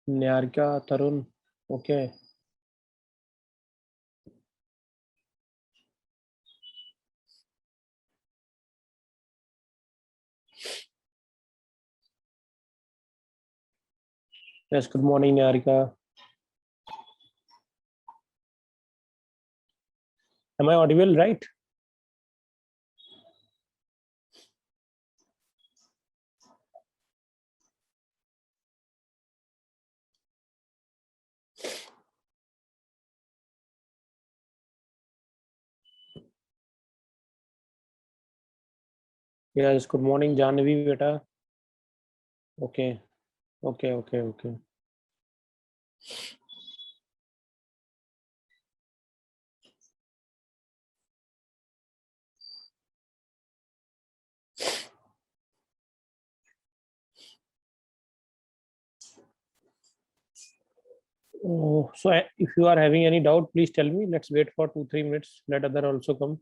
Niharika, Tarun, okay. Yes, good morning, Niharika. Am I audible, right? Yes, good morning, Janvi, beta. Okay, okay. Oh, so if you are having any doubt, please tell me. Let's wait for 2-3 minutes. Let other also come.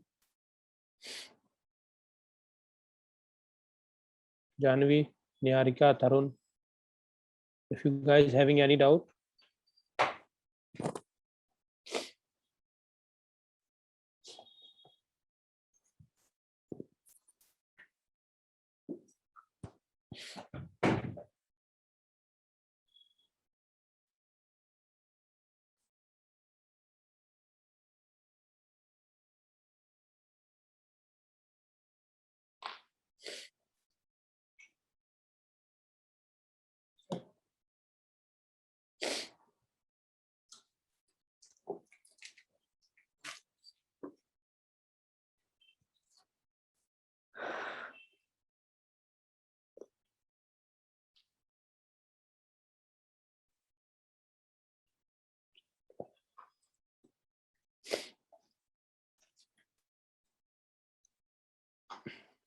Janvi, Niharika, Tarun. If you guys having any doubt.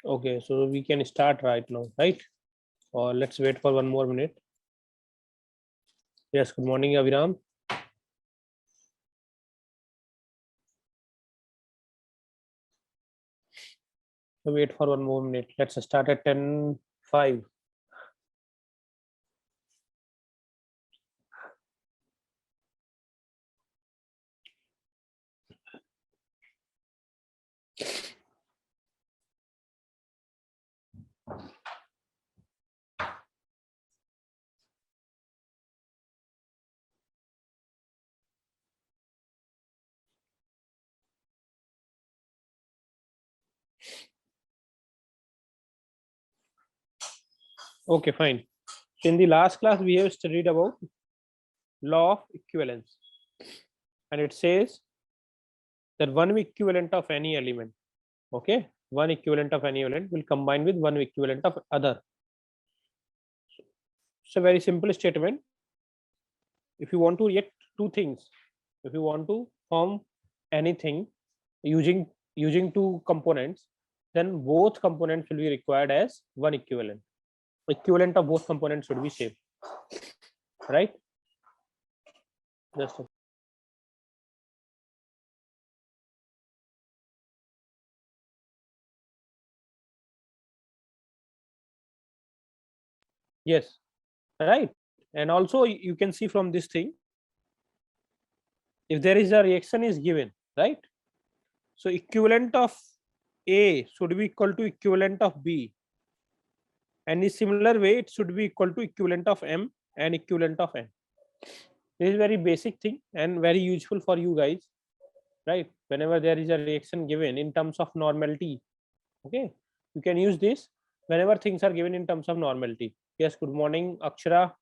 Okay, so we can start right now, right? Or let's wait for 1 more minute. Yes, good morning, Aviram. So wait for 1 more minute. Let's start at 10:05. Okay, fine. In the last class, we have studied about law of equivalence, and it says that one equivalent of any element, okay, one equivalent of any element will combine with one equivalent of other. It's a very simple statement. If you want to get two things, if you want to form anything using two components, then both components will be required as one equivalent. Equivalent of both components should be same, right? Just yes, right. And also you can see from this thing, if there is a reaction is given, right? So equivalent of A should be equal to equivalent of B, and in similar way it should be equal to equivalent of M and equivalent of N. This is very basic thing and very useful for you guys, right? Whenever there is a reaction given in terms of normality, okay, you can use this whenever things are given in terms of normality. Yes, good morning, Akshara.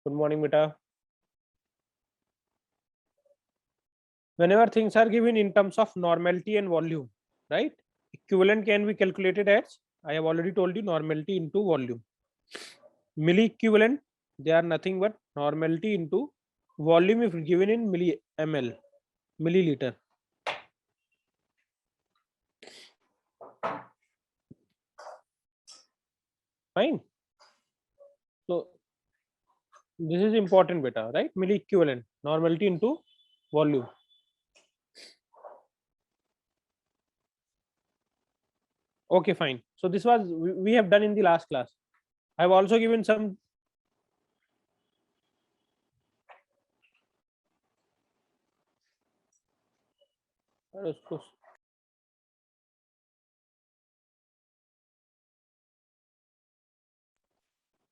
Good morning, beta. Whenever things are given in terms of normality and volume, right? Equivalent can be calculated as, I have already told you, normality into volume. Milli equivalent, they are nothing but normality into volume if given in milli ml, milliliter. Fine. So this is important beta, right? Milli equivalent, normality into volume. Okay, fine. So this was we have done in the last class. I have also given some.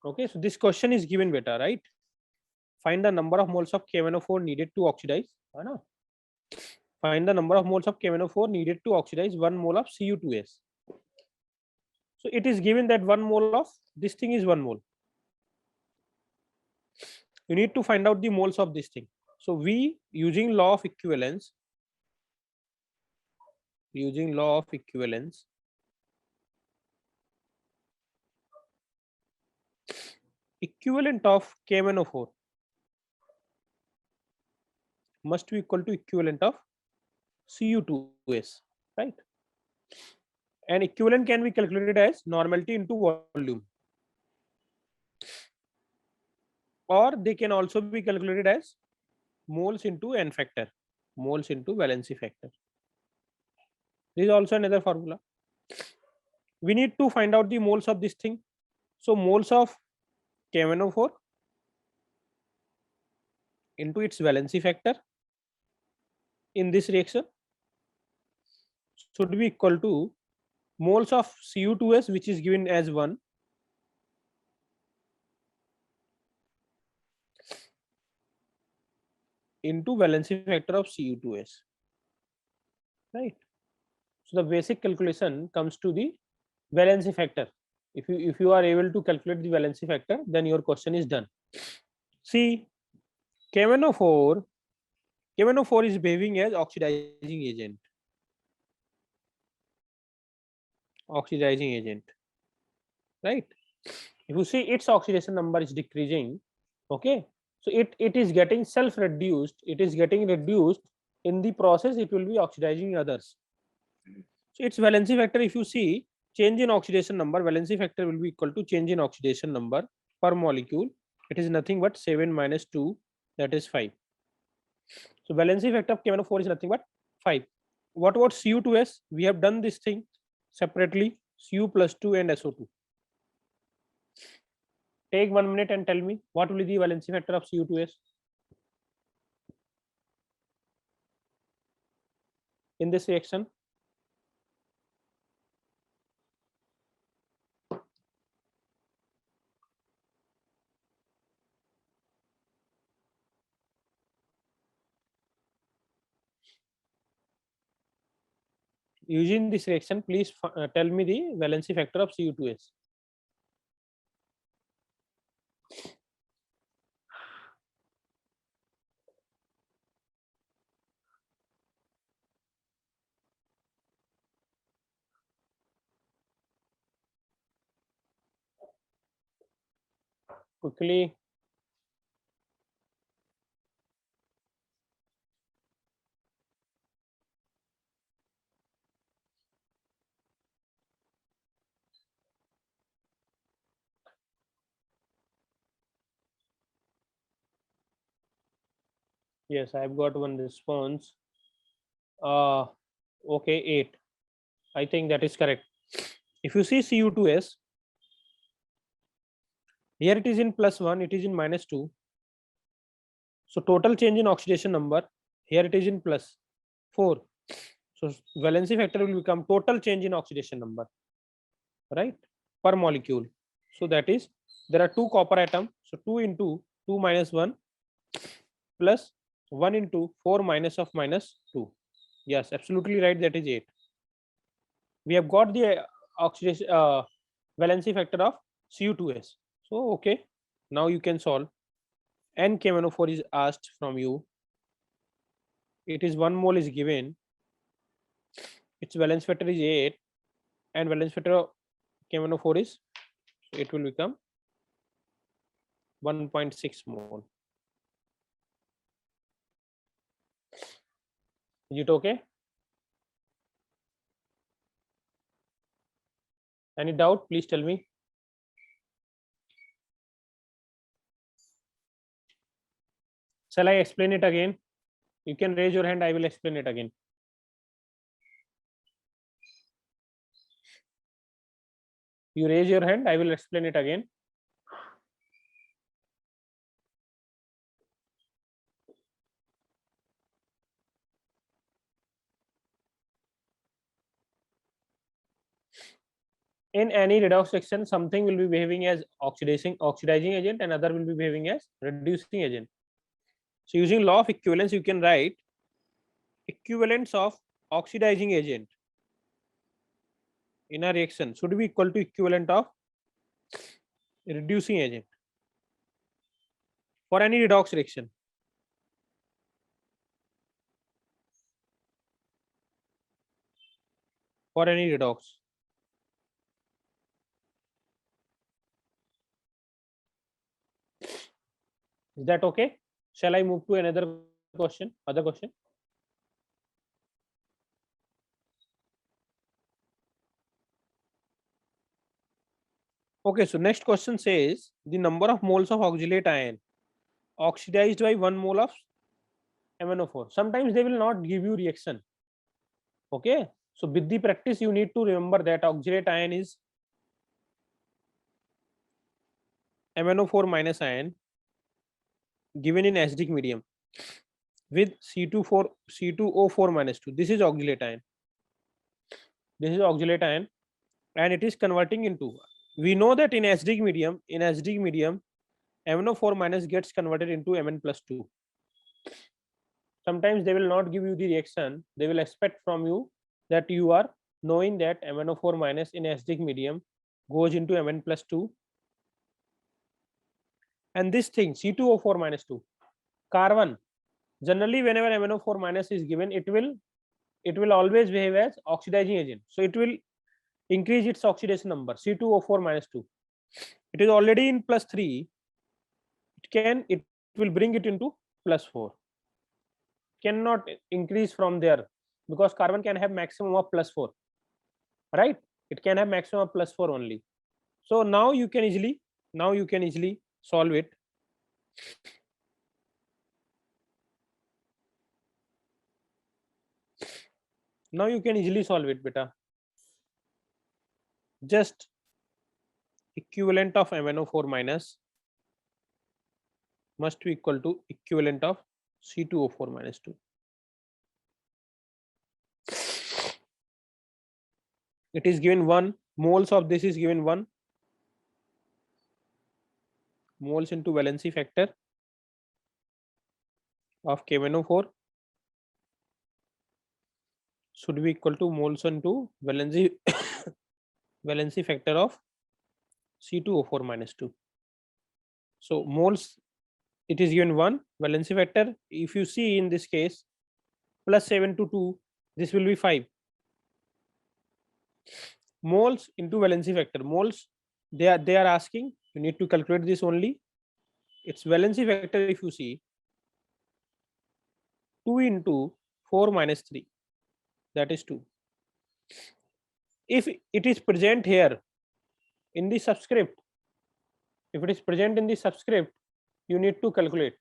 Okay, so this question is given beta, right? Find the number of moles of KMnO4 needed to oxidize. है ना? Find the number of moles of KMnO4 needed to oxidize 1 mole of Cu2s. So it is given that 1 mole of this thing is 1 mole. You need to find out the moles of this thing. So we using law of equivalence, equivalent of KMnO4 must be equal to equivalent of Cu2s, right? And equivalent can be calculated as normality into volume, or they can also be calculated as moles into n factor, moles into valency factor. This is also another formula. We need to find out the moles of this thing. So moles of KMnO4 into its valency factor in this reaction should be equal to moles of Cu2s, which is given as 1, into valency factor of Cu2s, right? So the basic calculation comes to the valency factor. If you are able to calculate the valency factor, then your question is done. See, KMnO4 is behaving as oxidizing agent. Right? If you see its oxidation number is decreasing, okay, so it is getting self reduced, it is getting reduced in the process, it will be oxidizing others. So its valency factor, if you see change in oxidation number, valency factor will be equal to change in oxidation number per molecule. It is nothing but 7 minus 2, that is 5. So valency factor of KMnO4 is nothing but 5. What about Cu2s? We have done this thing separately, Cu plus 2 and SO2. Take 1 minute and tell me what will be the valency factor of Cu2s in this reaction. Using this reaction, please tell me the valency factor of Cu2s. Quickly. Yes, I have got one response. Okay, 8. I think that is correct. If you see Cu2s, here it is in +1, it is in -2. So total change in oxidation number, here it is in +4. So valency factor will become total change in oxidation number, right, per molecule. So that is, there are 2 copper atoms. So 2 into 2 minus 1 plus 1 into 4 minus of -2. Yes, absolutely right. That is 8. We have got the oxidation valency factor of Cu2s. So okay, now you can solve. N KMnO4 is asked from you. It is 1 mole is given. Its valence factor is 8, and valence factor of KMnO4 is, it will become 1.6 mole. Is it okay? Any doubt? Please tell me. Shall I explain it again? You can raise your hand, I will explain it again. You raise your hand, I will explain it again. In any redox reaction, something will be behaving as oxidizing agent and other will be behaving as reducing agent. So using law of equivalence, you can write equivalence of oxidizing agent in a reaction should be equal to equivalent of reducing agent for any redox reaction. For any redox. Is that okay? Shall I move to another question? Other question? Okay, so next question says the number of moles of oxalate ion oxidized by 1 mole of MnO4. Sometimes they will not give you reaction. Okay, so with the practice you need to remember that oxalate ion is MnO4 minus ion given in acidic medium with C2O4 minus 2. This is oxalate ion. This is oxalate ion, and it is converting into. We know that in acidic medium, MnO4 minus gets converted into Mn plus 2. Sometimes they will not give you the reaction. They will expect from you that you are knowing that MnO4 minus in acidic medium goes into Mn plus 2. And this thing C2O4 minus 2 carbon, generally whenever MnO4 minus is given, it will always behave as oxidizing agent. So it will increase its oxidation number C2O4 minus 2. It is already in plus 3. It will bring it into plus 4. Cannot increase from there because carbon can have maximum of plus 4, right? It can have maximum of plus 4 only. So now you can easily solve it. Now you can easily solve it, beta. Just equivalent of MnO4 minus must be equal to equivalent of C2O4 minus 2. It is given 1 moles of this is given 1 moles into valency factor of KMnO4 should be equal to moles into valency valency factor of C2O4 minus 2. So moles, it is given 1 valency factor. If you see in this case plus 7 to 2, this will be 5 moles into valency factor. Moles, they are asking, you need to calculate this only. Its valency factor, if you see, 2 into 4 minus 3, that is 2. If it is present here in the subscript, if it is present in the subscript, you need to calculate,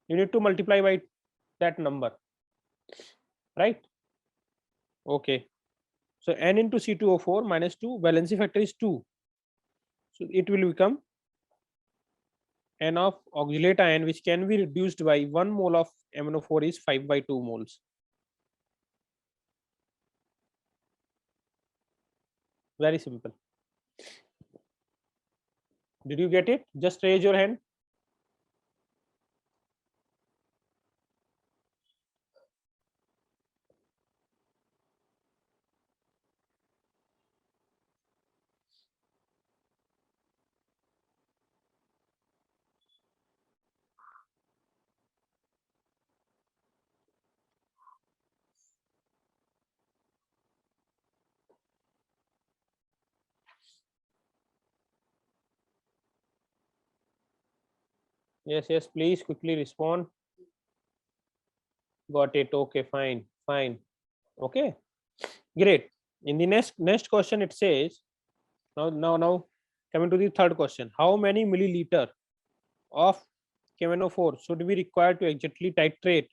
you need to multiply by that number, right? Okay, so n into C2O4 minus 2, valency factor is 2, so it will become n of oxalate ion which can be reduced by 1 mole of MnO4 is 5 by 2 moles. Very simple. Did you get it? Just raise your hand. Yes, please quickly respond. Got it. Okay, fine. Okay, great. In the next question, it says, now coming to the third question, how many milliliter of KMnO4 should be required to exactly titrate.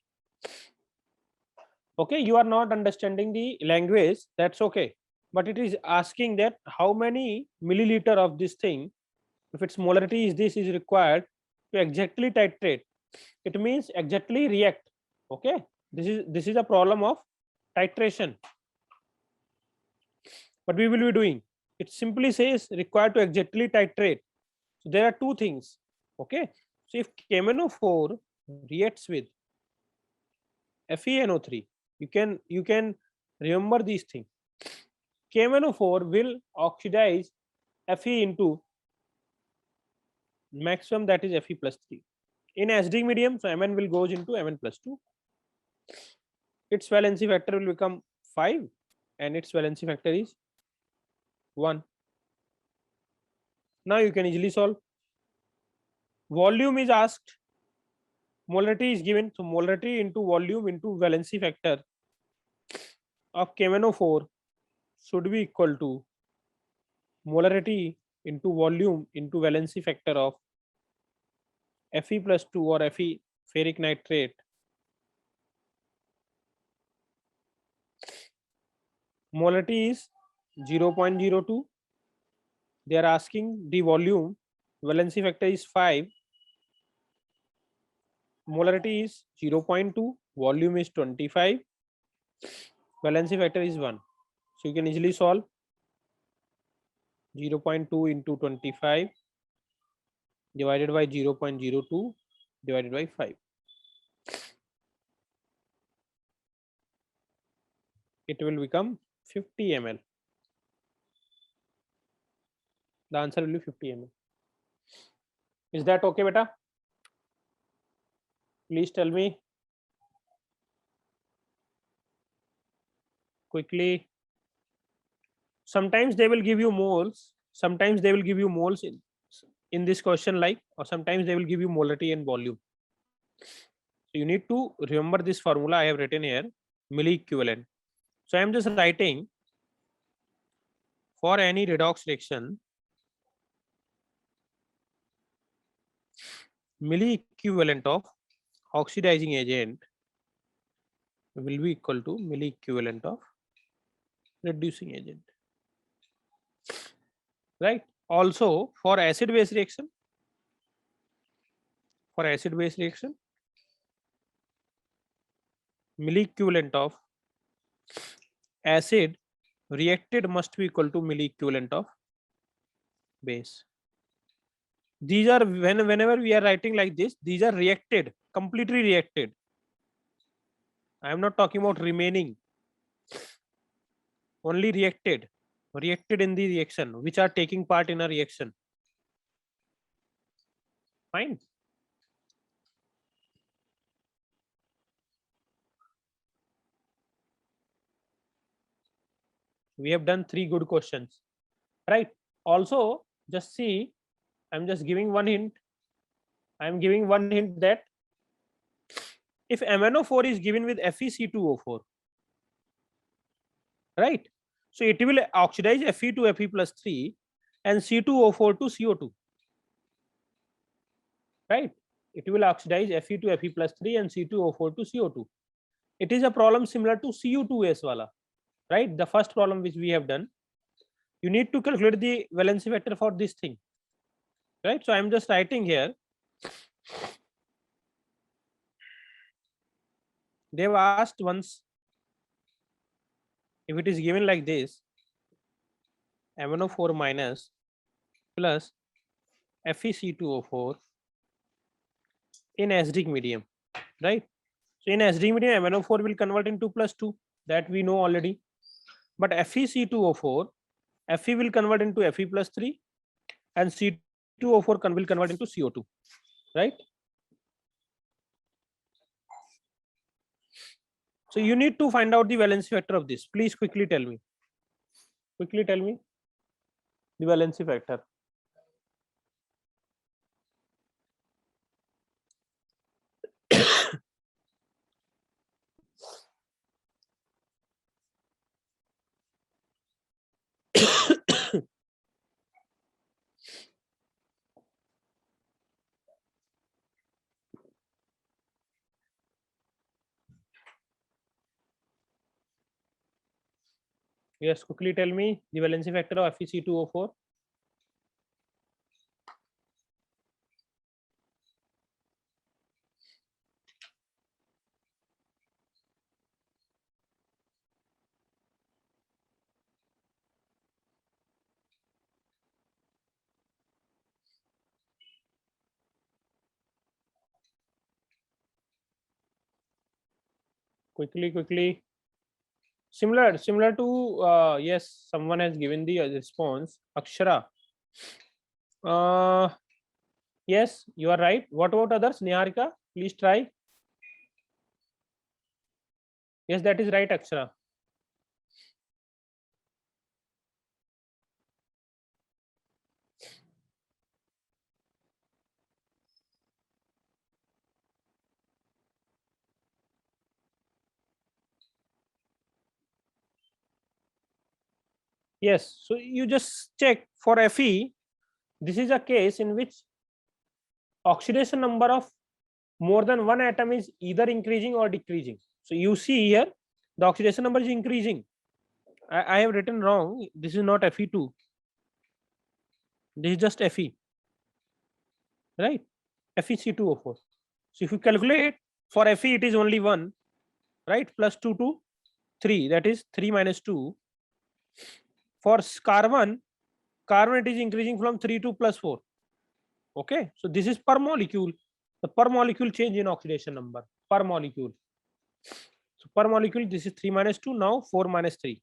Okay, you are not understanding the language, that's okay, but it is asking that how many milliliter of this thing, if its molarity is this, is required to exactly titrate. It means exactly react. Okay, this is a problem of titration. What we will be doing, it simply says required to exactly titrate. So there are two things. Okay, so if KMnO4 reacts with FeNO3, you can remember these things. KMnO4 will oxidize Fe into maximum, that is Fe plus 3 in acidic medium. So Mn will goes into Mn plus 2. Its valency factor will become 5 and its valency factor is 1. Now you can easily solve. Volume is asked, molarity is given, so molarity into volume into valency factor of KMnO4 should be equal to molarity into volume into valency factor of Fe plus 2 or Fe ferric nitrate. Molarity is 0.02. They are asking the volume, valency factor is 5, molarity is 0.2, volume is 25, valency factor is 1. So you can easily solve 0.2 into 25 divided by 0.02 divided by 5. It will become 50 ml. The answer will be 50 ml. Is that okay, beta? Please tell me quickly. Sometimes they will give you moles, sometimes they will give you moles in this question, like, or sometimes they will give you molarity and volume. So you need to remember this formula I have written here, milli equivalent. So I am just writing for any redox reaction, milli equivalent of oxidizing agent will be equal to milli equivalent of reducing agent, right? Also for acid base reaction, milli equivalent of acid reacted must be equal to milli equivalent of base. These are whenever we are writing like this, these are reacted, completely reacted. I am not talking about remaining, only reacted in the reaction, which are taking part in a reaction. Fine. We have done 3 good questions, right? Also, just see, I'm just giving one hint. I'm giving one hint that if MnO4 is given with FeC2O4, right? So it will oxidize Fe to Fe plus 3 and C2O4 to CO2, right? It will oxidize Fe to Fe plus 3 and C2O4 to CO2. It is a problem similar to Cu2S wala, right? The first problem which we have done. You need to calculate the valency vector for this thing, right? So I'm just writing here. They've asked once, if it is given like this, MnO4 minus plus FeC2O4 in acidic medium, right? So in acidic medium, MnO4 will convert into plus 2, that we know already. But FeC2O4, Fe will convert into Fe plus 3 and C2O4 will convert into CO2, right? So you need to find out the valency factor of this. Please quickly tell me. Quickly tell me the valency factor. Yes, quickly tell me the valency factor of FeC2O4. Quickly. Similar to yes, someone has given the response. Akshara. Yes, you are right. What about others? Niharika, please try. Yes, that is right, Akshara. Yes, so you just check for Fe. This is a case in which oxidation number of more than one atom is either increasing or decreasing. So you see here the oxidation number is increasing. I have written wrong. This is not Fe2. This is just Fe, right? FeC2O4. So if you calculate for Fe, it is only 1, right? Plus 2 to 3, that is 3 minus 2. For carbon it is increasing from 3 to plus 4. Okay, so this is per molecule, the per molecule change in oxidation number per molecule. So per molecule, this is 3 minus 2, now 4 minus 3.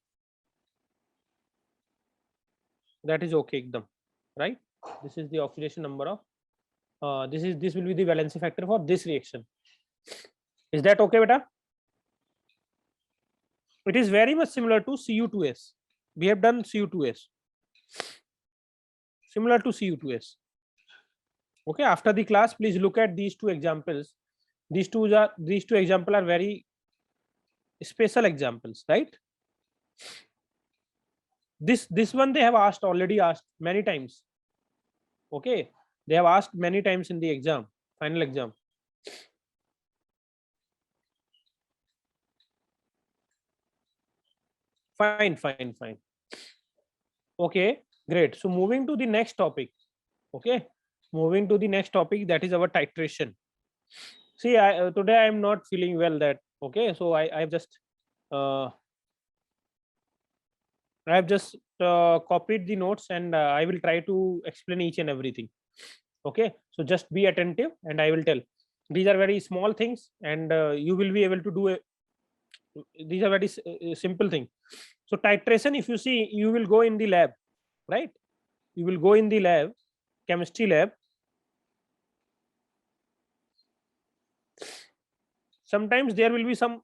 That is okay, ekdam, right? This is the oxidation number of this will be the valency factor for this reaction. Is that okay, beta? It is very much similar to Cu2s. We have done Cu2s. Similar to Cu2s. Okay, after the class, please look at these two examples. These two examples are very special examples, right? This one they have already asked many times. Okay, they have asked many times in the exam, final exam. Fine. Okay, great. So moving to the next topic. Okay, moving to the next topic, that is our titration. See, today I am not feeling well. That okay, so I have just copied the notes, and I will try to explain each and everything. Okay, so just be attentive and I will tell. These are very small things, and you will be able to do it. These are very simple things. So titration, if you see, you will go in the lab, right? You will go in the lab, chemistry lab. Sometimes there will be some,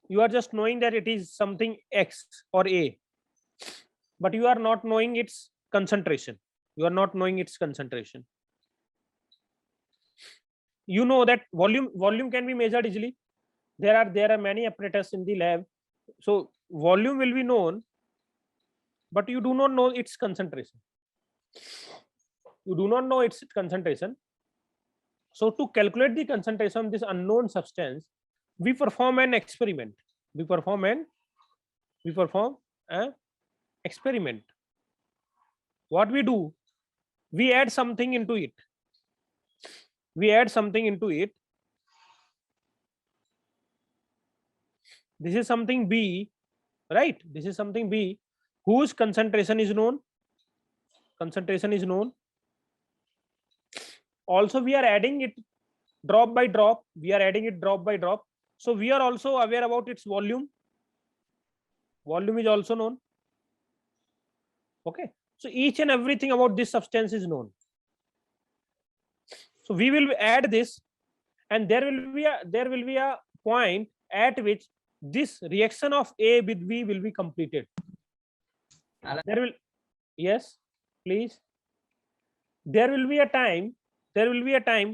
you are just knowing that it is something X or A, but you are not knowing its concentration. You are not knowing its concentration. You know that volume can be measured easily. There are many apparatus in the lab, so volume will be known, but you do not know its concentration. You do not know its concentration. So to calculate the concentration of this unknown substance, we perform an experiment. We perform an experiment. What we do, we add something into it. This is something B, right? This is something B whose concentration is known. Also, we are adding it drop by drop. So we are also aware about its volume. Volume is also known. Okay, so each and everything about this substance is known. So we will add this, and there will be a point at which this reaction of A with B will be completed. There will, yes, please. There will be a time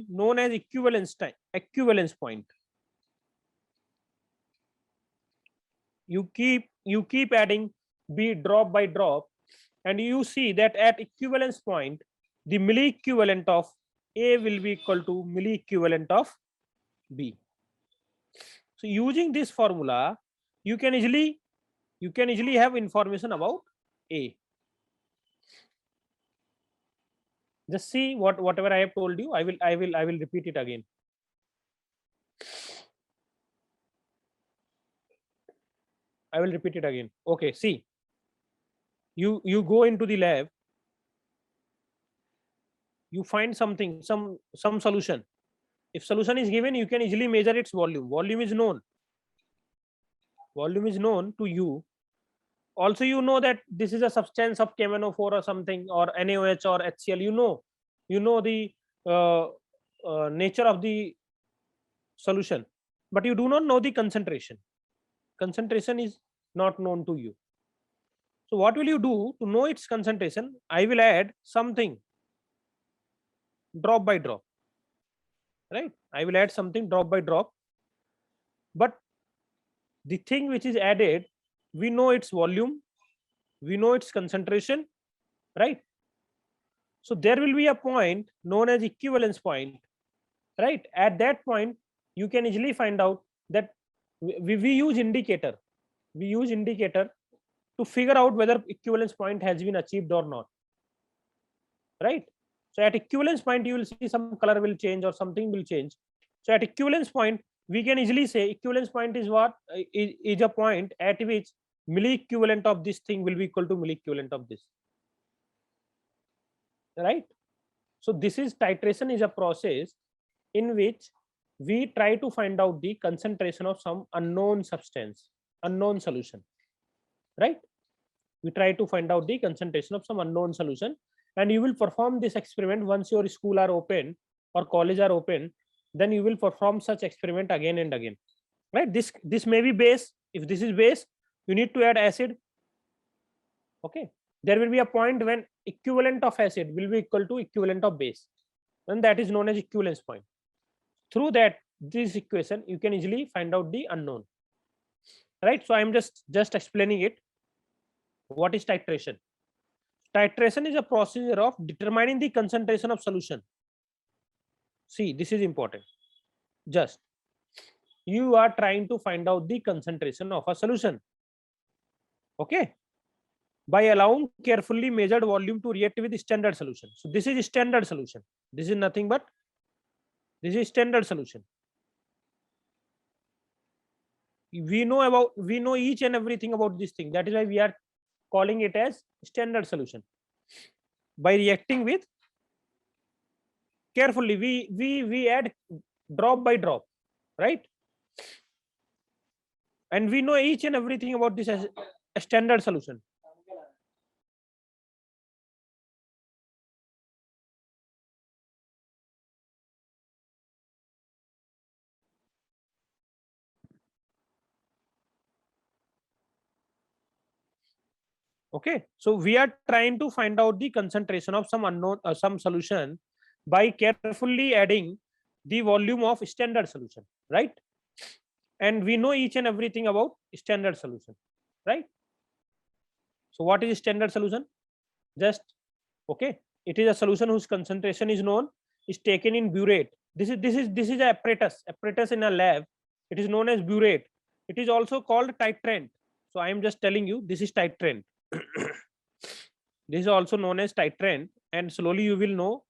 known as equivalence point. You keep adding B drop by drop, and you see that at equivalence point, the milli equivalent of A will be equal to milli equivalent of B. So using this formula, you can easily have information about A. Just see whatever I have told you. I will repeat it again. I will repeat it again. Okay, see, you go into the lab, you find something, some solution. If solution is given, you can easily measure its volume. Volume is known. Volume is known to you. Also, you know that this is a substance of KMnO4 or something, or NaOH or HCl. You know the nature of the solution, but you do not know the concentration. Concentration is not known to you. So what will you do to know its concentration? I will add something drop by drop, right? I will add something drop by drop, but the thing which is added, we know its volume, we know its concentration, right? So there will be a point known as equivalence point, right? At that point, you can easily find out that we use indicator. We use indicator to figure out whether equivalence point has been achieved or not, right? So at equivalence point, you will see some color will change or something will change. So at equivalence point, we can easily say equivalence point is what is a point at which milli equivalent of this thing will be equal to milli equivalent of this, right? So this is titration is a process in which we try to find out the concentration of some unknown substance, unknown solution, right? We try to find out the concentration of some unknown solution, and you will perform this experiment once your school are open or college are open. Then you will perform such experiment again and again, right? This may be base. If this is base, you need to add acid. Okay, there will be a point when equivalent of acid will be equal to equivalent of base, and that is known as equivalence point. Through that this equation, you can easily find out the unknown, right? So I'm just explaining it. What is titration? Titration is a procedure of determining the concentration of solution. See, this is important. Just you are trying to find out the concentration of a solution, okay, by allowing carefully measured volume to react with standard solution. So this is standard solution. This is nothing but this is standard solution. We know each and everything about this thing. That is why we are calling it as standard solution. By reacting with carefully, we add drop by drop, right? And we know each and everything about this as a standard solution. Okay, so we are trying to find out the concentration of some unknown some solution by carefully adding the volume of standard solution, right? And we know each and everything about standard solution, right? So what is standard solution? Just okay, it is a solution whose concentration is known, is taken in burette. This is an apparatus in a lab. It is known as burette. It is also called titrant. So I am just telling you, this is titrant. This is also known as titrant, and slowly you will know.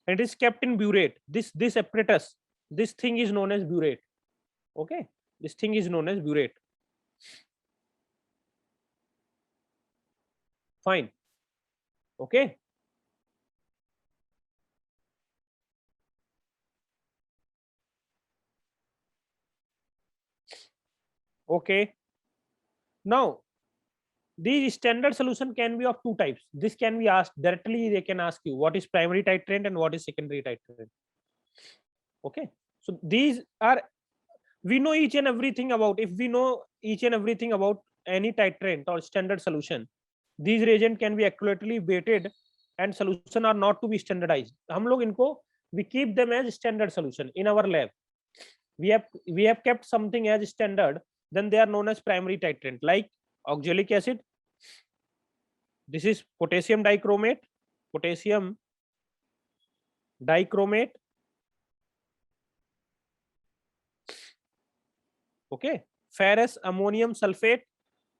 And it is kept in burette. This apparatus, this thing is known as burette. Okay, this thing is known as burette. Fine. Okay. Okay. Now, the standard solution can be of two types. This can be asked directly. They can ask you what is primary titrant and what is secondary titrant. Okay. So these are, we know each and everything about, if we know each and everything about any titrant or standard solution, these reagent can be accurately weighted and solution are not to be standardized. हम लोग इनको, we keep them as standard solution in our lab. We have kept something as standard, then they are known as primary titrant, like oxalic acid. This is potassium dichromate, potassium dichromate. Okay, ferrous ammonium sulfate.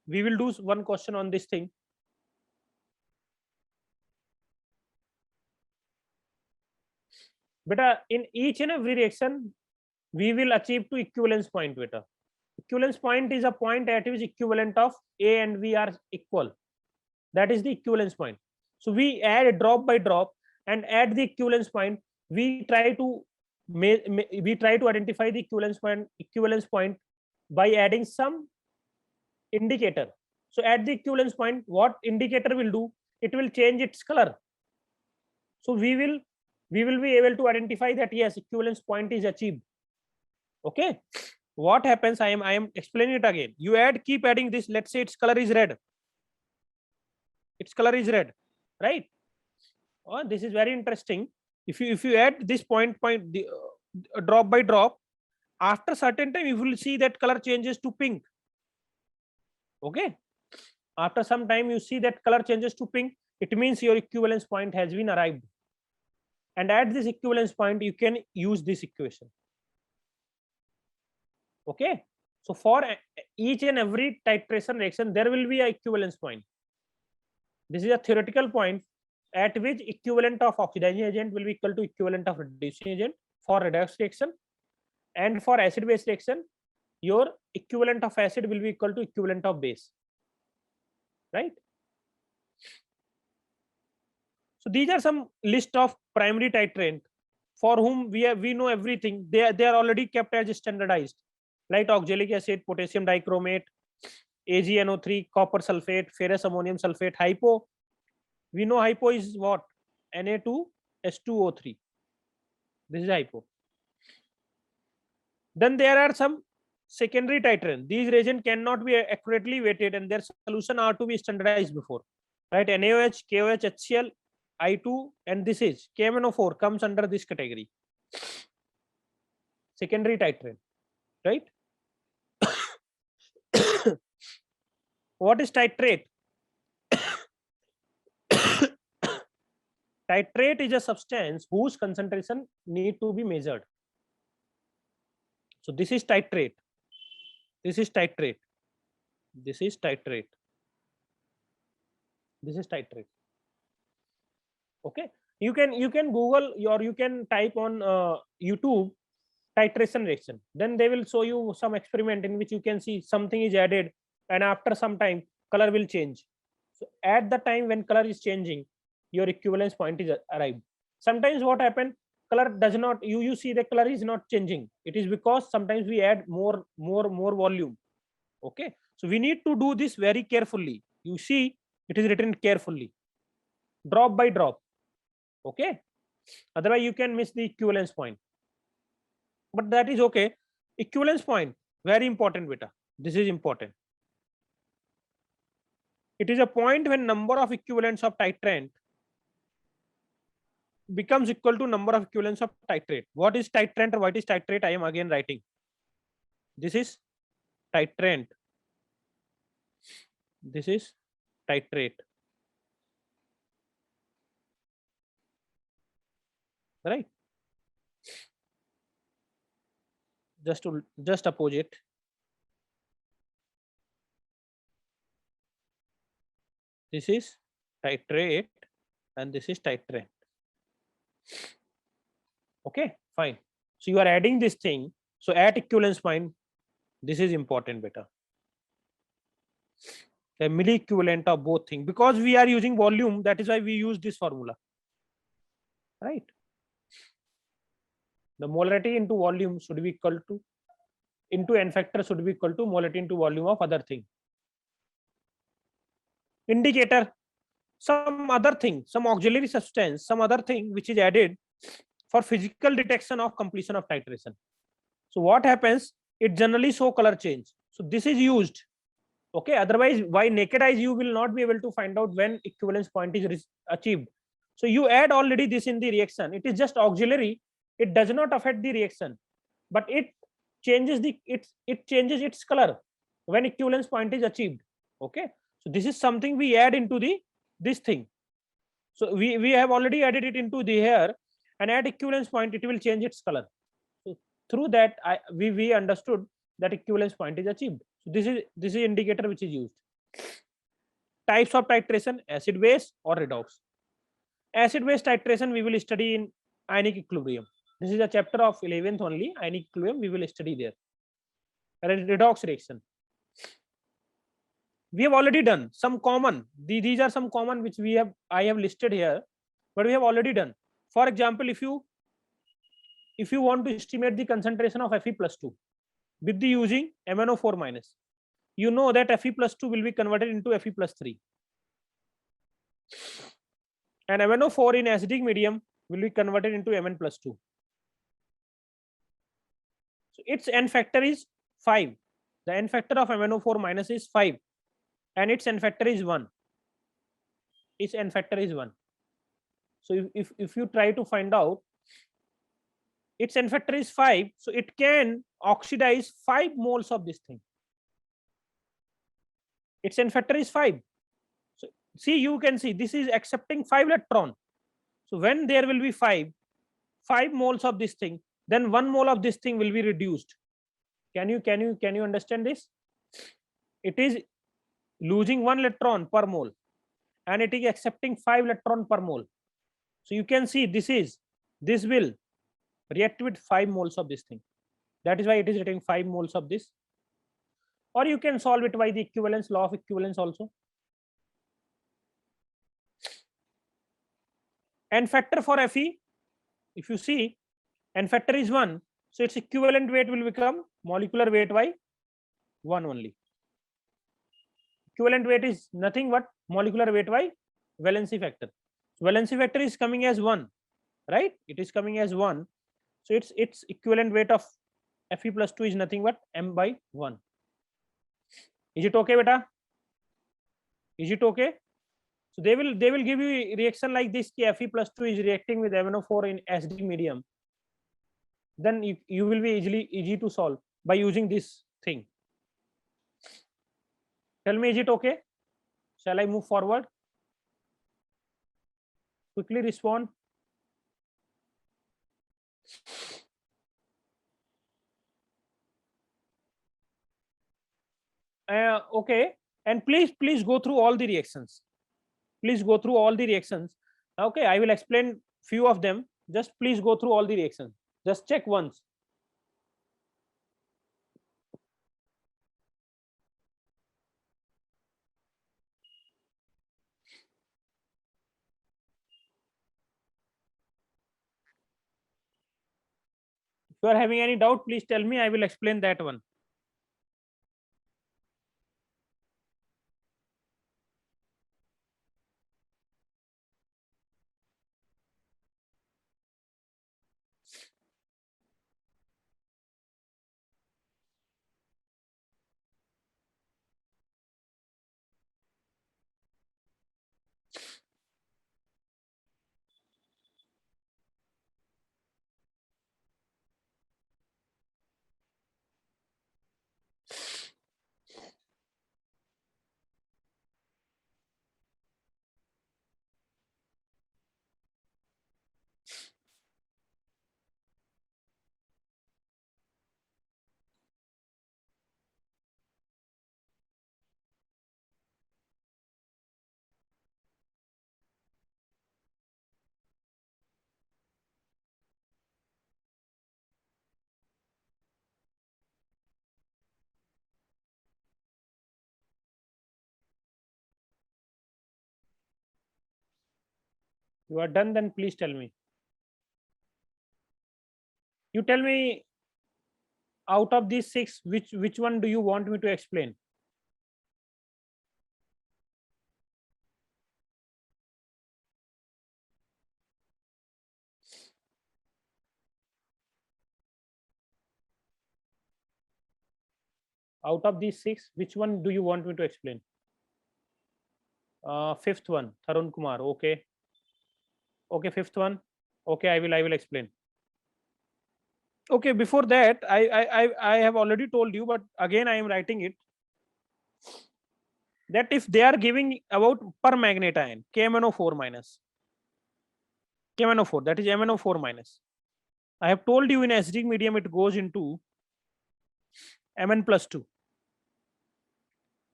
We will do one question on this thing. Beta, in each and every reaction, we will achieve to equivalence point. Beta, equivalence point is a point at which equivalent of A and B are equal. That is the equivalence point. So we add drop by drop, and at the equivalence point, we try to identify the equivalence point by adding some indicator. So at the equivalence point, what indicator will do? It will change its color. So we will be able to identify that yes, equivalence point is achieved. Okay. What happens? I am explaining it again. You keep adding this. Let's say its color is red. Its color is red, right? Oh, this is very interesting. If you add this point drop by drop, after certain time you will see that color changes to pink. Okay. After some time you see that color changes to pink. It means your equivalence point has been arrived. And at this equivalence point, you can use this equation. Okay. So for each and every titration reaction, there will be an equivalence point. This is a theoretical point at which equivalent of oxidizing agent will be equal to equivalent of reducing agent for redox reaction. And for acid base reaction, your equivalent of acid will be equal to equivalent of base. Right? So these are some list of primary titrant for whom we know everything. They are already kept as standardized, like oxalic acid, potassium dichromate, AgNO3, copper sulfate, ferrous ammonium sulfate, hypo. We know hypo is what? Na2H2O3. This is hypo. Then there are some secondary titrant. These reagents cannot be accurately weighted and their solution are to be standardized before. Right? NaOH, KOH, HCl, I2, and this is KMNO4 comes under this category. Secondary titrant. Right? What is titrate? Titrate is a substance whose concentration need to be measured. So this is titrate. This is titrate. This is titrate. This is titrate. Okay. You can Google or you can type on YouTube titration reaction. Then they will show you some experiment in which you can see something is added and after some time color will change. So at the time when color is changing, your equivalence point is arrived. Sometimes what happens, color does not, you see the color is not changing. It is because sometimes we add more volume. Okay. So we need to do this very carefully. You see it is written carefully, drop by drop. Okay. Otherwise you can miss the equivalence point. But that is okay. Equivalence point, very important beta. This is important. It is a point when number of equivalents of titrant becomes equal to number of equivalents of titrate. What is titrant or what is titrate? I am again writing. This is titrant. This is titrate. Right? Just oppose it. This is titrate and this is titrant. Okay, fine. So you are adding this thing. So at equivalence point, this is important beta. The milli equivalent of both things, because we are using volume, that is why we use this formula. Right? The molarity into volume should be equal to into n factor should be equal to molarity into volume of other thing. Indicator, some other thing, some auxiliary substance, some other thing which is added for physical detection of completion of titration. So what happens? It generally show color change. So this is used. Okay. Otherwise, by naked eyes, you will not be able to find out when equivalence point is achieved. So you add already this in the reaction. It is just auxiliary. It does not affect the reaction, but it changes it changes its color when equivalence point is achieved. Okay. So this is something we add into this thing. So we have already added it into the here, and at equivalence point it will change its color. So through that we understood that equivalence point is achieved. So this is indicator which is used. Types of titration: acid base or redox. Acid base titration we will study in ionic equilibrium. This is a chapter of 11th only. Ionic equilibrium we will study there. Redox reaction we have already done. Some common, these are some common which I have listed here, but we have already done. For example, if you want to estimate the concentration of Fe+2 with the using MnO4 minus, you know that Fe+2 will be converted into Fe+3, and MnO4 in acidic medium will be converted into Mn+2. So its N factor is 5. The N factor of MnO4 minus is 5, and its N factor is 1. Its N factor is 1. So if you try to find out its N factor is 5, so it can oxidize 5 moles of this thing. Its N factor is 5. So see, you can see this is accepting 5 electron. So when there will be 5 moles of this thing, then 1 mole of this thing will be reduced. Can you understand this? It is losing 1 electron per mole, and it is accepting 5 electron per mole. So you can see this will react with 5 moles of this thing. That is why it is getting 5 moles of this. Or you can solve it by the equivalence, law of equivalence also. N factor for Fe, if you see, N factor is 1, so its equivalent weight will become molecular weight by 1 only. Equivalent weight is nothing but molecular weight by valency factor. So valency factor is coming as 1, right? It is coming as 1. So its equivalent weight of Fe+2 is nothing but m by 1. Is it okay, beta? Is it okay? So they will give you a reaction like this: Fe+2 is reacting with MnO4 in acidic medium. Then you will be easy to solve by using this thing. Tell me, is it okay? Shall I move forward? Quickly respond. Okay, and please go through all the reactions. Please go through all the reactions. Okay, I will explain few of them. Just please go through all the reactions. Just check once. If you are having any doubt, please tell me. I will explain that one. You are done, then please tell me. You tell me, out of these 6, which one do you want me to explain? Out of these 6, which one do you want me to explain? Fifth one, Tarun Kumar. Okay. Okay, fifth one. Okay, I will explain. Okay, before that, I have already told you, but again I am writing it, that if they are giving about permanganate ion, KMnO4 minus, KMnO4, that is MnO4 minus. I have told you in acidic medium it goes into Mn+2.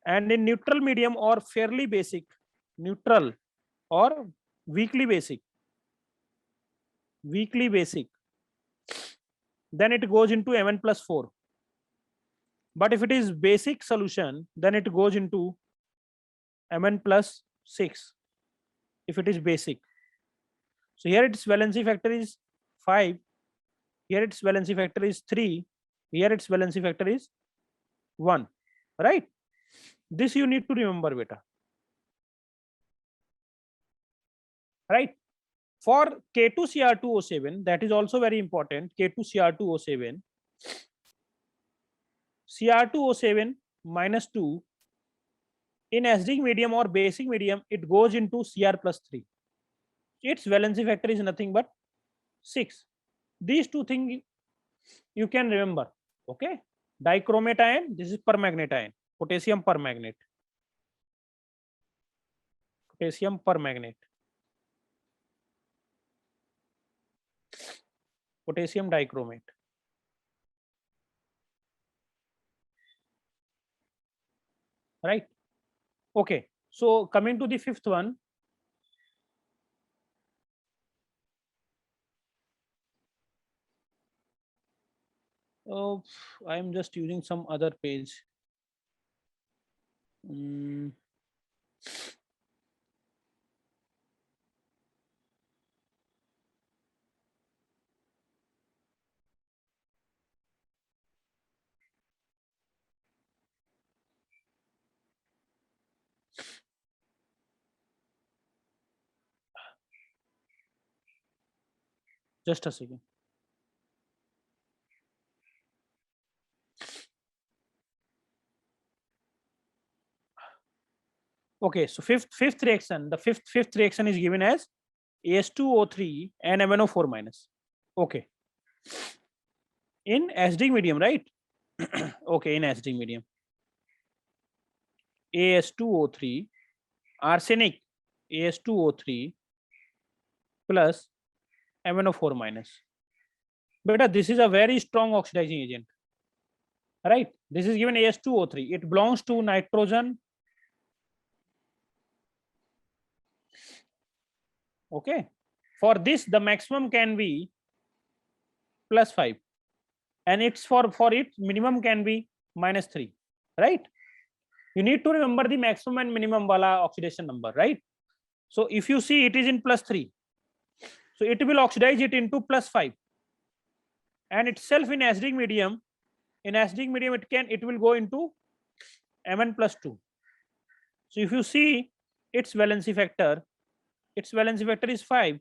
And in neutral medium or fairly basic, neutral or weakly basic, then it goes into Mn+4. But if it is basic solution, then it goes into Mn+6 if it is basic. So here its valency factor is 5, here its valency factor is 3, here its valency factor is 1, right? This you need to remember, beta, right? For K2Cr2O7, that is also very important. K2Cr2O7, Cr2O7 -2 in acidic medium or basic medium, it goes into Cr+3. Its valency factor is nothing but 6. These two things you can remember. Okay, dichromate ion, this is permanganate ion, potassium permanganate, potassium permanganate, potassium dichromate. Right? Okay, so coming to the fifth one, I am just using some other page. Just a second. Okay, so fifth reaction, the fifth reaction is given as As2O3 and MnO4 minus. Okay, in acidic medium, right? Okay, in acidic medium, As2O3, arsenic, As2O3 plus MnO4 minus. Beta, this is a very strong oxidizing agent, right? This is given As2O3. It belongs to nitrogen. Okay, for this the maximum can be +5, and it's for it minimum can be -3, right? You need to remember the maximum and minimum wala oxidation number, right? So if you see it is in +3, so it will oxidize it into +5, and itself in acidic medium, it will go into Mn+2. So if you see its valency factor is 5,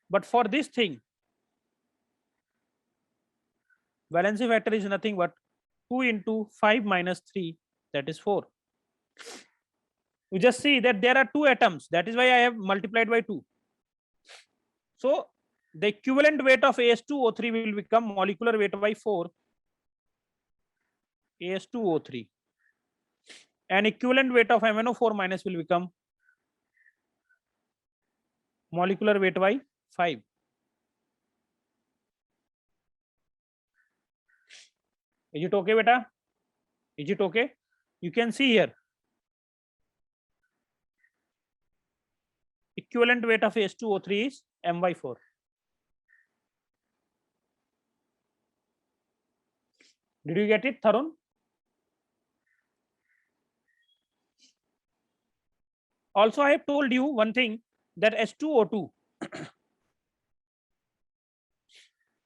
but for this thing valency factor is nothing but 2 into 5 minus 3, that is 4. You just see that there are 2 atoms, that is why I have multiplied by 2. So the equivalent weight of As2O3 will become molecular weight by 4, As2O3, and equivalent weight of MnO4 minus will become molecular weight by 5. Is it okay, beta? Is it okay? You can see here equivalent weight of H2O3 is m by 4. Did you get it, Tharun? Also, I have told you one thing, that H2O2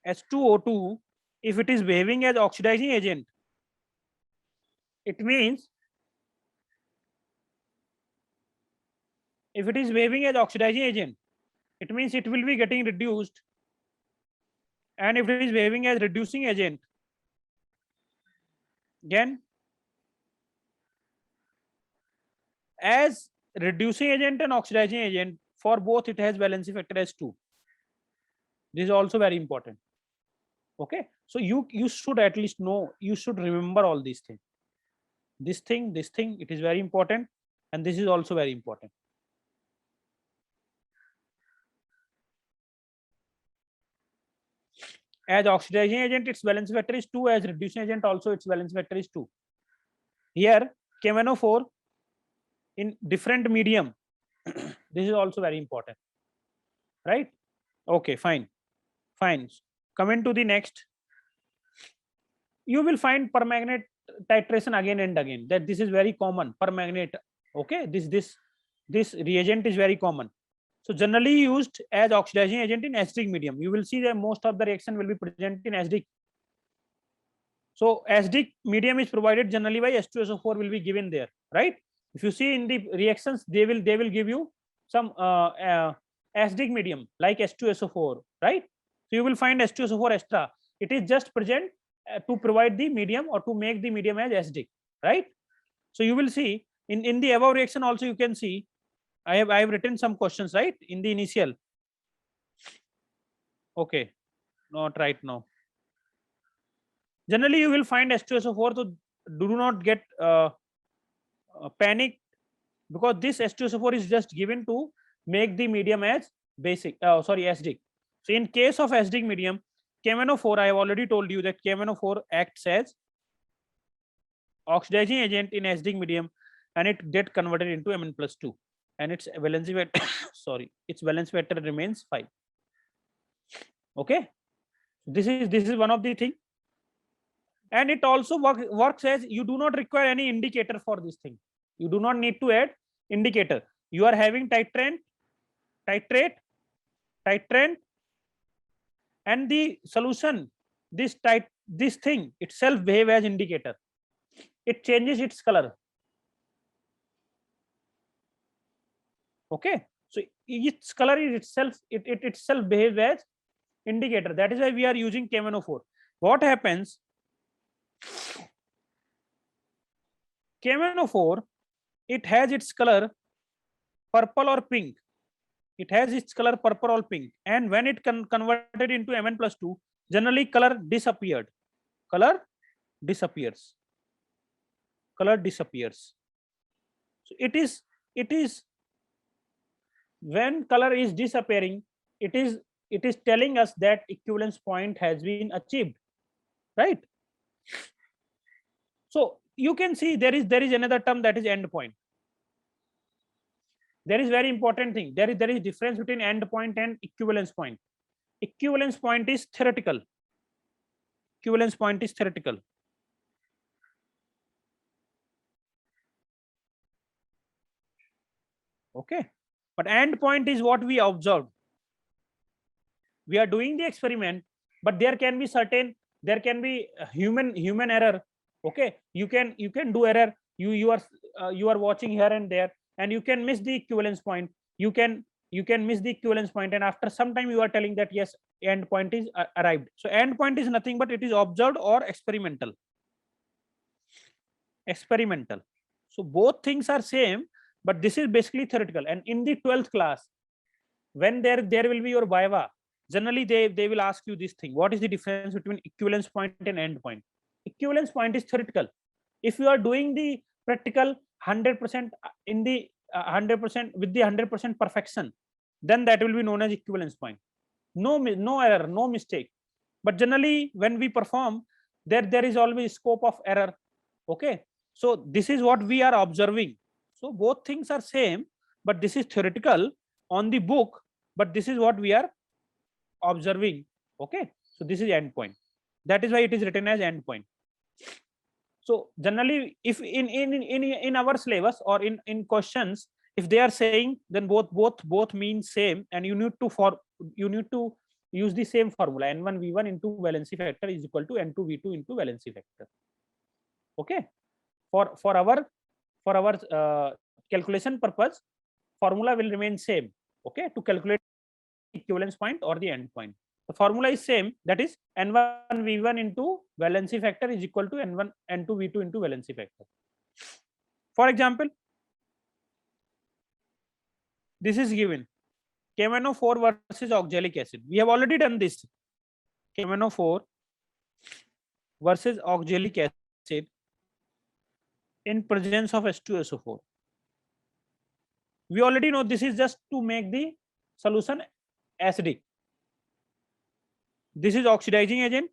H2O2, if it is behaving as oxidizing agent, it means if it is behaving as oxidizing agent, it means it will be getting reduced, and if it is behaving as reducing agent, then as reducing agent and oxidizing agent, for both it has valency factor as 2. This is also very important. Okay, so you should at least know, you should remember all these things. This thing, it is very important, and this is also very important. As oxidizing agent, its valence vector is 2. As reducing agent, also its valence vector is 2. Here, KMnO4 in different medium. This is also very important, right? Okay, fine. Coming to the next, you will find permanganate titration again and again. That this is very common. Permanganate. Okay, this reagent is very common. So generally used as oxidizing agent in acidic medium. You will see that most of the reaction will be present in acidic. So acidic medium is provided generally by H2SO4 will be given there, right? If you see in the reactions, they will give you some acidic medium like H2SO4, right? So you will find H2SO4 extra. It is just present to provide the medium or to make the medium as acidic, right? So you will see in the above reaction also you can see I have written some questions, right, in the initial. Okay, not right now. Generally you will find H2SO4, so do not get panic, because this H2SO4 is just given to make the medium as basic acidic. So in case of acidic medium, KMnO4, I have already told you that KMnO4 acts as oxidizing agent in acidic medium, and it get converted into Mn+2, and its valency vector its valence vector remains 5. Okay, this is one of the thing, and it also works as you do not require any indicator for this thing. You do not need to add indicator. You are having titrant, and the solution, this thing itself behave as indicator. It changes its color. Okay, so its color is itself it itself behaves as indicator. That is why we are using KMnO4. What happens? KMnO4, it has its color purple or pink. It has its color purple or pink, and when it converted into Mn+2, generally color disappears. So it is when color is disappearing, it is telling us that equivalence point has been achieved, right? So you can see there is another term, that is end point. There is very important thing. There is difference between end point and equivalence point. Equivalence point is theoretical. Okay, but end point is what we observed. We are doing the experiment, but there can be human error. Okay, you can do error. You are watching here and there, and you can miss the equivalence point. You can miss the equivalence point, and after some time you are telling that yes, end point is arrived. So end point is nothing but it is observed or experimental. So both things are same, but this is basically theoretical. And in the 12th class, when there will be your viva, generally they will ask you this thing: what is the difference between equivalence point and end point? Equivalence point is theoretical. If you are doing the practical 100% in the 100% with the 100% perfection, then that will be known as equivalence point. No error, no mistake. But generally when we perform, there is always scope of error. Okay, so this is what we are observing. So both things are same, but this is theoretical on the book, but this is what we are observing. Okay, so this is end point. That is why it is written as end point. So generally, if in our syllabus or in questions, if they are saying, then both mean same, and you need to use the same formula: N1V1 into valency factor is equal to N2V2 into valency factor. Okay, for our calculation purpose, formula will remain same. Okay, to calculate equivalence point or the end point, the formula is same, that is N1V1 into valency factor is equal to N2V2 into valency factor. For example, this is given KMnO4 versus oxalic acid. We have already done this. KMnO4 versus oxalic acid in presence of H2SO4. We already know this is just to make the solution acidic. This is oxidizing agent.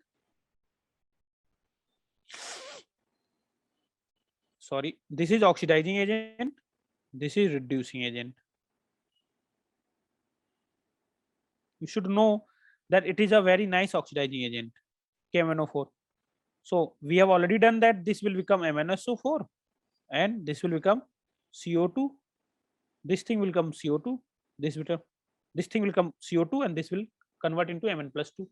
Sorry, this is oxidizing agent. This is reducing agent. You should know that it is a very nice oxidizing agent, KMnO4. So we have already done that. This will become MnSO4 and this will become CO2. This thing will come CO2. This thing will come CO2 and this will convert into Mn+2.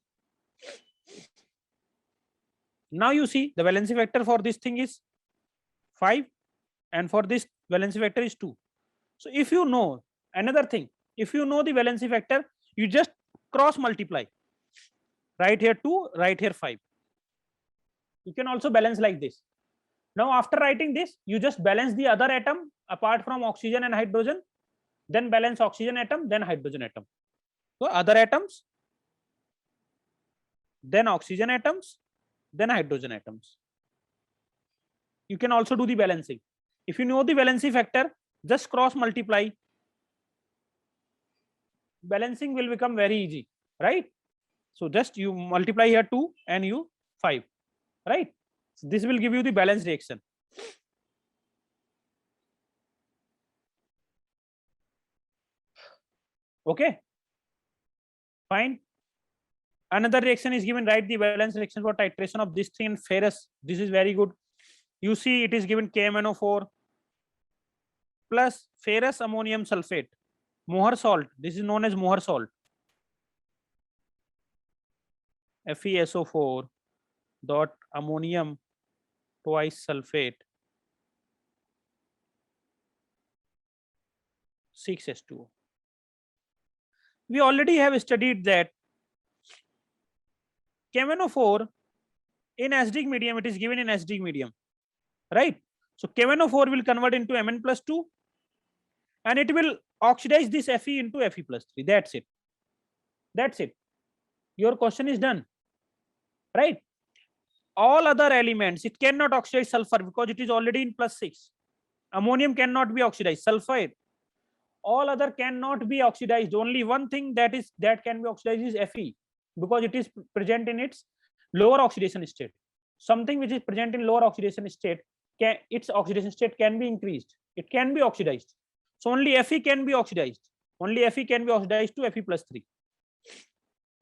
Now you see the valency vector for this thing is 5 and for this valency vector is 2. So if you know another thing, if you know the valency vector, you just cross multiply. Right here 2, right here 5. You can also balance like this. Now after writing this, you just balance the other atom apart from oxygen and hydrogen, then balance oxygen atom, then hydrogen atom. So other atoms, then oxygen atoms, then hydrogen atoms. You can also do the balancing. If you know the valency factor, just cross multiply. Balancing will become very easy, right? So just you multiply here 2 and you 5, right? So this will give you the balance reaction. Okay, fine. Another reaction is given, write the balance reaction for titration of this thing in ferrous. This is very good. You see it is given KMnO4 plus ferrous ammonium sulfate, Mohr salt. This is known as Mohr salt. FeSO4 dot ammonium twice sulfate 6H2O. We already have studied that KMnO4 in acidic medium, it is given in acidic medium, right? So KMnO4 will convert into Mn+2 and it will oxidize this Fe into Fe+3. That's it. That's it. Your question is done, right? All other elements, it cannot oxidize sulfur because it is already in +6. Ammonium cannot be oxidized, sulfide. All other cannot be oxidized. Only one thing that can be oxidized is Fe because it is present in its lower oxidation state. Something which is present in lower oxidation state, its oxidation state can be increased. It can be oxidized. So only Fe can be oxidized. Only Fe can be oxidized to Fe+3.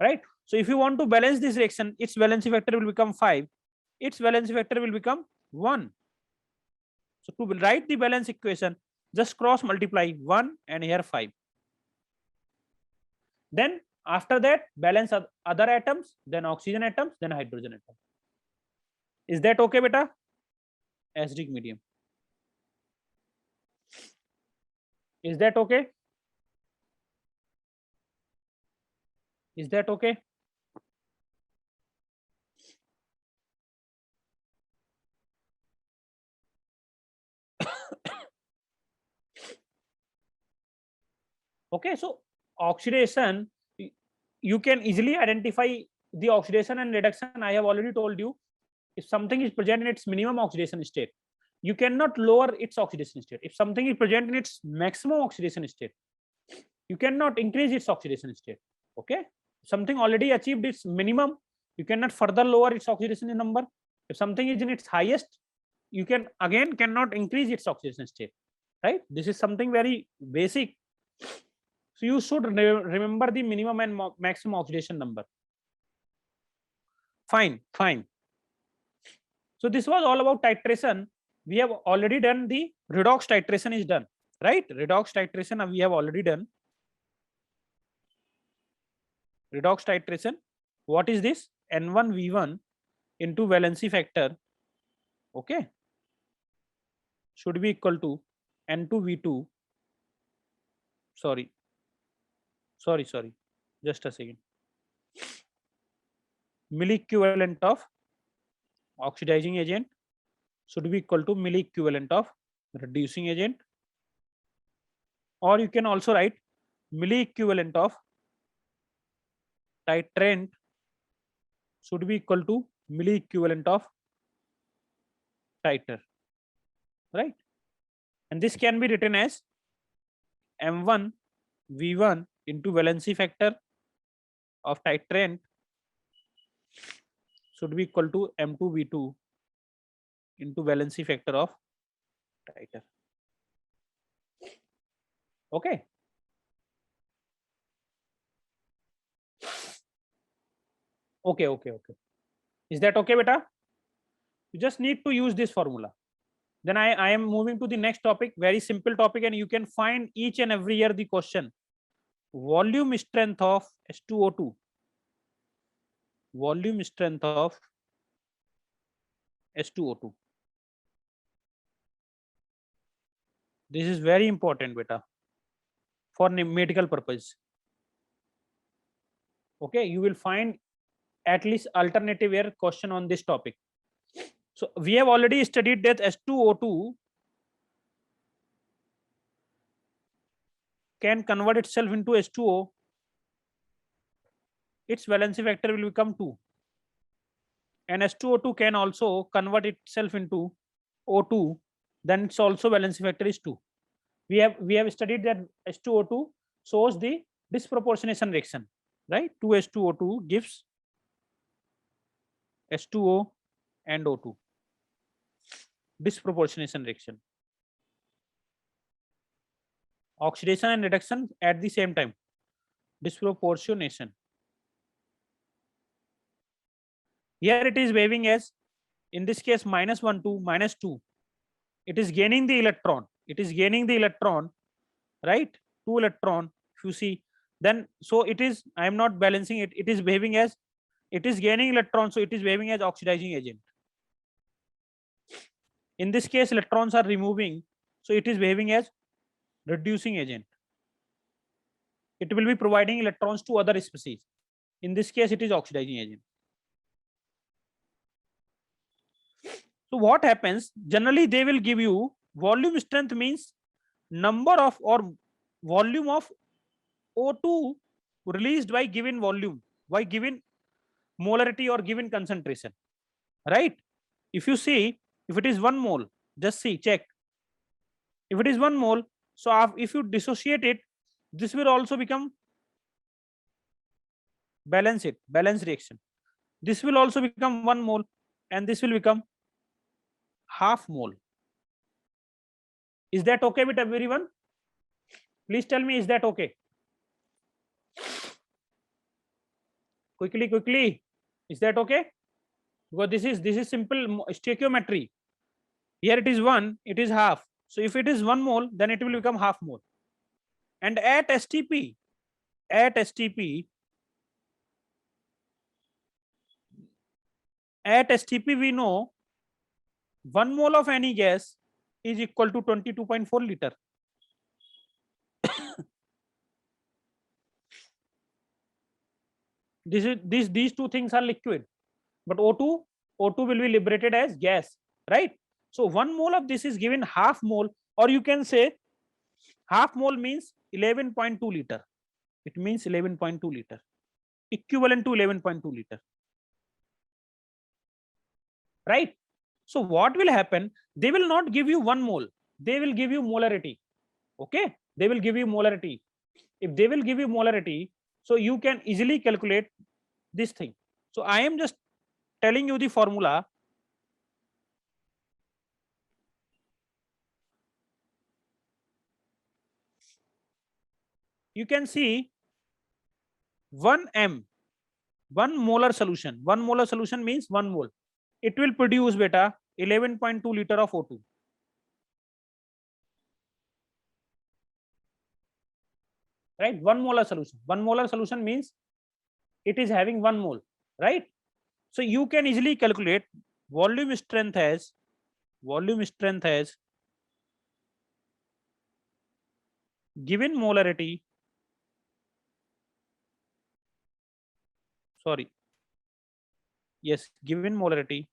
Right? So if you want to balance this reaction, its valency vector will become 5. Its valency vector will become 1. So to write the balance equation, just cross multiply 1 and here 5. Then after that, balance other atoms, then oxygen atoms, then hydrogen atom. Is that okay, beta? Acidic medium. Is that okay? Is that okay? Okay, so oxidation, you can easily identify the oxidation and reduction. I have already told you, if something is present in its minimum oxidation state, you cannot lower its oxidation state. If something is present in its maximum oxidation state, you cannot increase its oxidation state. Okay, something already achieved its minimum, you cannot further lower its oxidation number. If something is in its highest, you cannot increase its oxidation state, right? This is something very basic. So you should remember the minimum and maximum oxidation number. Fine. So this was all about titration. We have already done the redox titration is done, right? Redox titration we have already done. Redox titration. What is this? N1V1 into valency factor. Okay. Should be equal to N2V2. Sorry. Just a second. Milliequivalent of oxidizing agent should be equal to milliequivalent of reducing agent, or you can also write milliequivalent of titrant should be equal to milliequivalent of titer, right? And this can be written as M1 V1 into valency factor of titrant should be equal to M2V2 into valency factor of titer. Okay. Okay. Is that okay, beta? You just need to use this formula. Then I am moving to the next topic, very simple topic, and you can find each and every year the question. Volume strength of H2O2. Volume strength of H2O2. This is very important, beta, for medical purpose. Okay, you will find at least alternative year question on this topic. So we have already studied that H2O2 can convert itself into H2O. Its valency factor will become 2. And H2O2 can also convert itself into O2, then its also valency factor is 2. We have studied that H2O2 shows the disproportionation reaction, right? 2H2O2 gives H2O and O2. Disproportionation reaction. Oxidation and reduction at the same time. Disproportionation. Here it is behaving as, in this case, -1, 2, -2. It is gaining the electron. It is gaining the electron, right? 2 electron. If you see, then so it is. I am not balancing it. It is behaving as, it is gaining electron, so it is behaving as oxidizing agent. In this case, electrons are removing, so it is behaving as reducing agent. It will be providing electrons to other species. In this case, it is oxidizing agent. So what happens? Generally, they will give you volume strength means number of or volume of O2 released by given volume, by given molarity or given concentration, right? If you see, if it is 1 mole, just see, check. If it is 1 mole, so if you dissociate it, this will also become balance reaction. This will also become 1 mole and this will become half mole. Is that okay with everyone? Please tell me, is that okay? Quickly. Is that okay? Because this is simple stoichiometry. Here it is 1, it is half. So if it is 1 mole, then it will become half mole. And at STP, we know 1 mole of any gas is equal to 22.4 liter. These two things are liquid, but O2 will be liberated as gas, right? So 1 mole of this is given half mole, or you can say half mole means 11.2 liter. It means 11.2 liter, equivalent to 11.2 liter, right? So what will happen? They will not give you 1 mole, they will give you molarity. Okay, they will give you molarity. If they will give you molarity, so you can easily calculate this thing. So I am just telling you the formula. You can see 1 m, 1 molar solution. 1 molar solution means 1 mole. It will produce beta 11.2 liter of O2. Right? 1 molar solution. 1 molar solution means it is having 1 mole, right? So you can easily calculate volume strength as given molarity. Sorry. Yes, given molarity.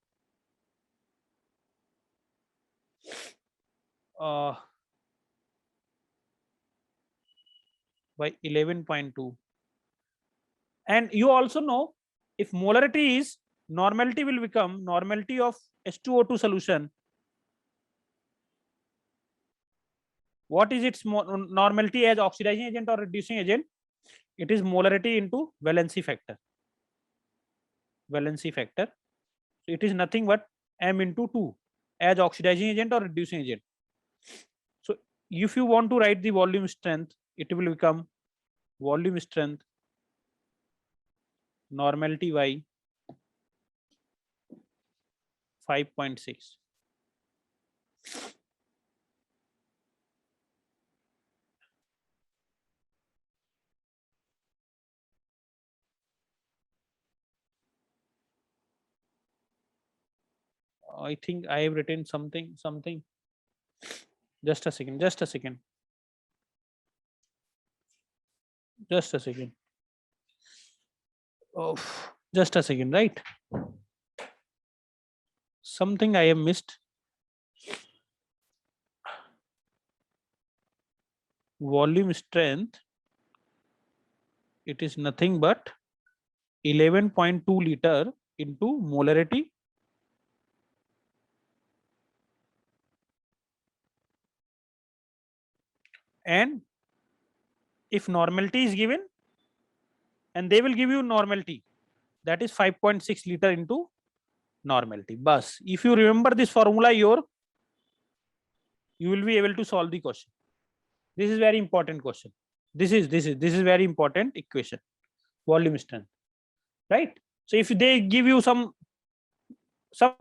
By 11.2. And you also know, if molarity is, normality will become normality of H2O2 solution. What is its normality as oxidizing agent or reducing agent? It is molarity into valency factor. Valency factor. So it is nothing but m into 2 as oxidizing agent or reducing agent. So if you want to write the volume strength, it will become volume strength normality by 5.6. I think I have written something. Just a second. Just a second. Just a second. Oh, just a second. Right. Something I have missed. Volume strength. It is nothing but 11.2 liter into molarity. And if normality is given, and they will give you normality, that is 5.6 liter into normality. Bus. If you remember this formula, you will be able to solve the question. This is very important question. This is very important equation. Volume strength, right? So if they give you some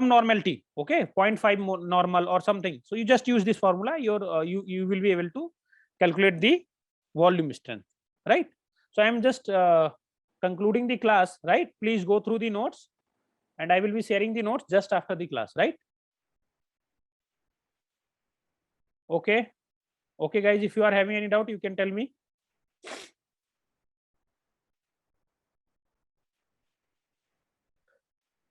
normality, okay, 0.5 normal or something, so you just use this formula. You will be able to calculate the volume strength, right? So I am just concluding the class, right? Please go through the notes, and I will be sharing the notes just after the class, right? Okay. Okay, guys, if you are having any doubt, you can tell me.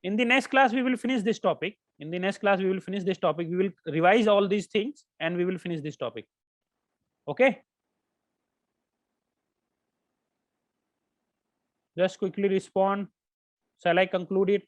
In the next class, we will finish this topic. In the next class, we will finish this topic. We will revise all these things and we will finish this topic. Okay. Just quickly respond. Shall I conclude it?